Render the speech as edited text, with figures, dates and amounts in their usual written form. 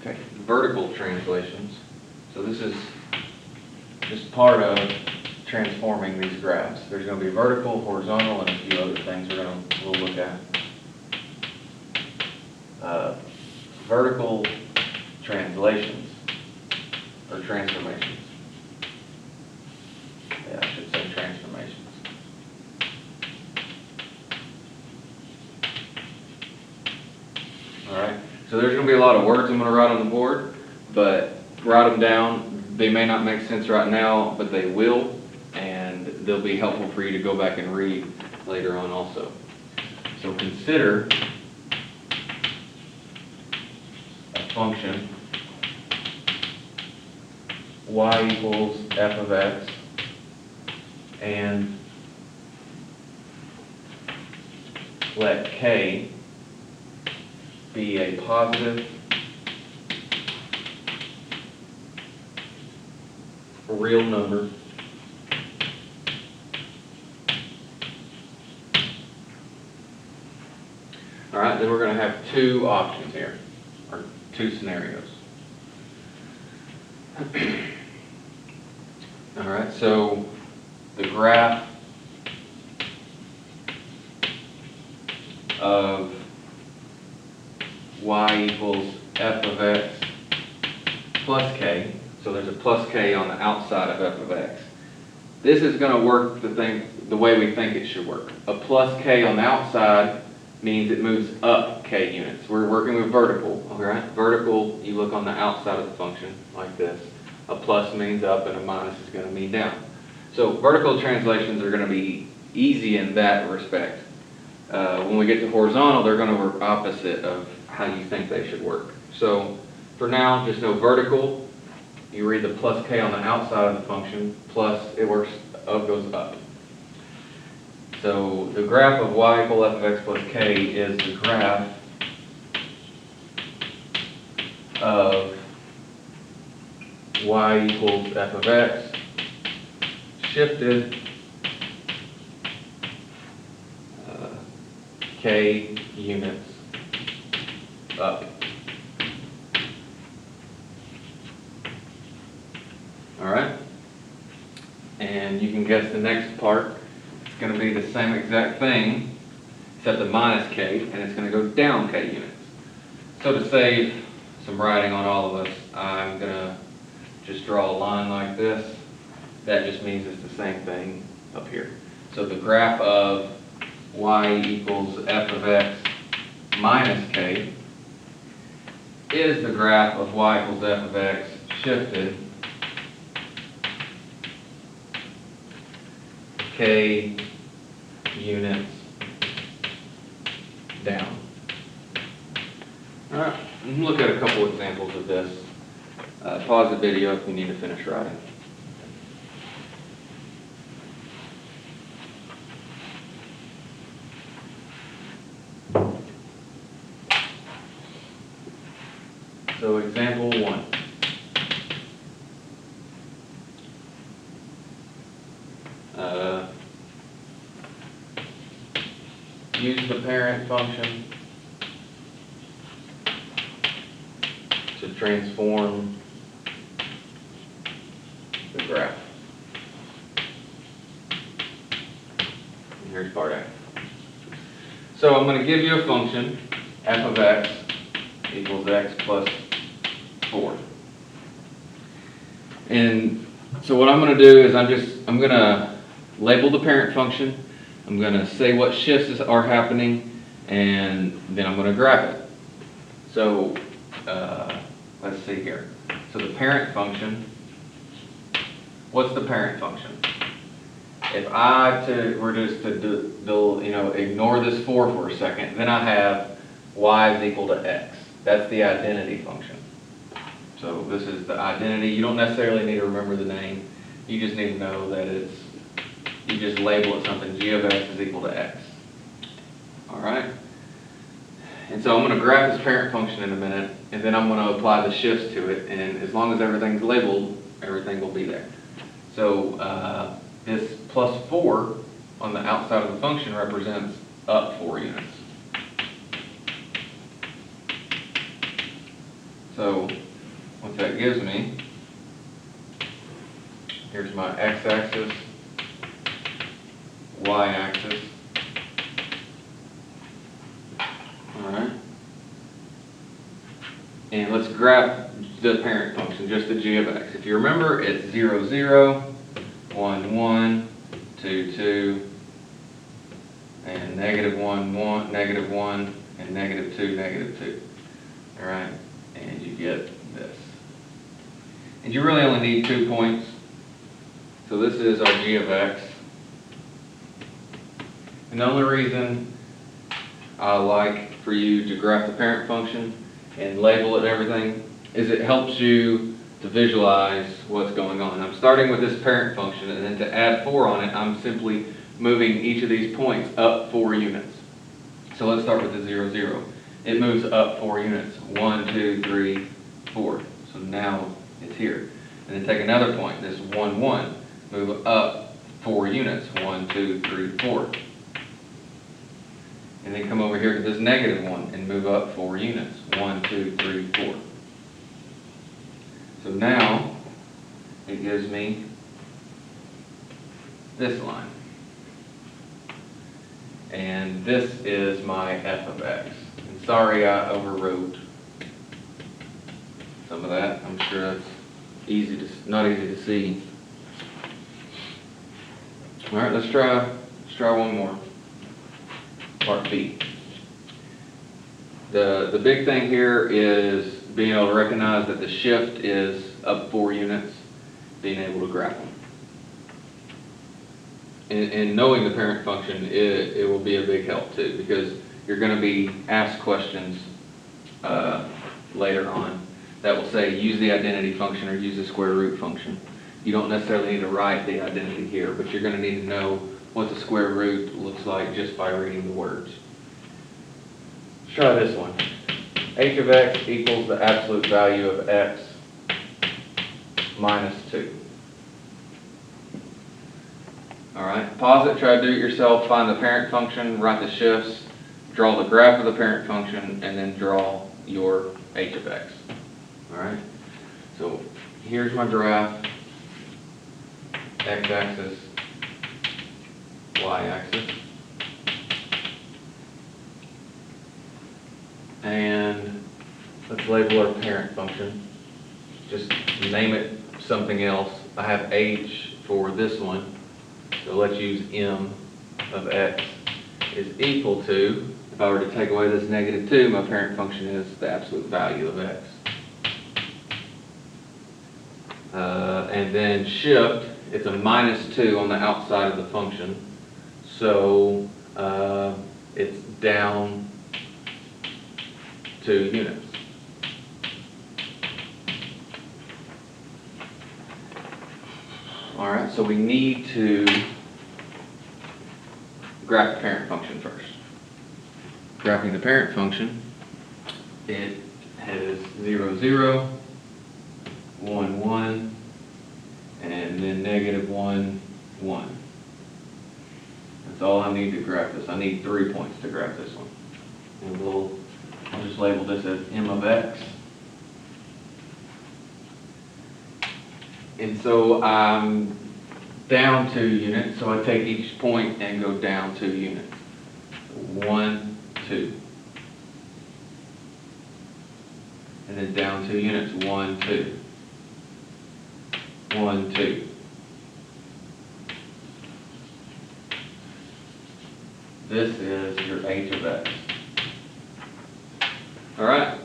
Okay, vertical translations. So this is just part of transforming these graphs. There's going to be vertical, horizontal, and a few other things we'll look at. Vertical translations or transformations. Yeah, I should say transformations. All right. So there's going to be a lot of words I'm going to write on the board, but write them down. They may not make sense right now, but they will, and they'll be helpful for you to go back and read later on also. So consider a function y equals f of x, and let k be a positive real number all right, then we're going to have two options here, or two scenarios. All right, so the graph of y equals f of x plus k, so there's a plus k on the outside of f of x. This is going to work the way we think it should work. A plus k on the outside means it moves up k units. We're working with vertical, all right? Vertical, you look on the outside of the function like this. A plus means up and a minus is going to mean down. So vertical translations are going to be easy in that respect. When we get to horizontal, they're going to work opposite of how you think they should work. So for now, just know vertical, you read the plus k on the outside of the function, plus it works, goes up. So the graph of y equal f of x plus k is the graph of y equals f of x shifted k units up. All right? And you can guess the next part. It's going to be the same exact thing, except the minus k, and it's going to go down k units. So to save some writing on all of us, I'm going to just draw a line like this. That just means it's the same thing up here. So the graph of y equals f of x minus k is the graph of y equals f of x shifted k units down. All right, look at a couple examples of this. Pause the video if you need to finish writing. So example 1. Use the parent function to transform the graph. And here's part A. So I'm going to give you a function, f of x equals x plus 4. And so what I'm going to do is I'm going to label the parent function. I'm going to say what shifts are happening, and then I'm going to graph it. So let's see here. So the parent function, what's the parent function? If I were just to ignore this 4 for a second, then I have y is equal to x. That's the identity function. So this is the identity. You don't necessarily need to remember the name. You just need to know that you just label it something. G of x is equal to x. All right? And so I'm going to graph this parent function in a minute, and then I'm going to apply the shifts to it. And as long as everything's labeled, everything will be there. So this plus 4 on the outside of the function represents up 4 units. So what that gives me, here's my x-axis, y-axis. Alright. And let's graph the parent function, just the g of x. If you remember, it's 0, 0, 1, 1, 2, 2, and negative 1, 1, negative 1, and negative 2, negative 2. Alright, and you get this. And you really only need 2 points. So this is our g of x. And the only reason I like for you to graph the parent function and label it and everything is it helps you to visualize what's going on. I'm starting with this parent function, and then to add 4 on it, I'm simply moving each of these points up 4 units. So let's start with the 0, 0. It moves up 4 units. 1, 2, 3, 4. So now it's here. And then take another point, this 1, 1. Move up 4 units. 1, 2, 3, 4. And then come over here to this negative 1 and move up 4 units. 1, 2, 3, 4. So now it gives me this line. And this is my f of x. And sorry I overwrote some of that. I'm sure that's not easy to see. All right, let's try one more. Part B. The big thing here is being able to recognize that the shift is up 4 units, being able to graph them. And knowing the parent function, it will be a big help too, because you're going to be asked questions later on that will say use the identity function or use the square root function. You don't necessarily need to write the identity here, but you're going to need to know what the square root looks like just by reading the words. Let's try this one. H of x equals the absolute value of x minus 2. Alright, pause it, try to do it yourself, find the parent function, write the shifts, draw the graph of the parent function, and then draw your h of x. Alright, so here's my graph, x-axis, y-axis. And let's label our parent function. Just name it something else. I have h for this one, so let's use m of x is equal to, if I were to take away this negative 2, my parent function is the absolute value of x. And then shift, it's a minus 2 on the outside of the function, so it's down 2 units. All right, so we need to graph the parent function first. Graphing the parent function, it has 0, 0, 1, 1, and then negative 1, 1. That's all I need to graph this. I need 3 points to graph this one. And I'll just label this as m of x. And so I'm down 2 units, so I take each point and go down 2 units. 1, 2. And then down 2 units, 1, 2. 1, 2. This is your h of x. All right,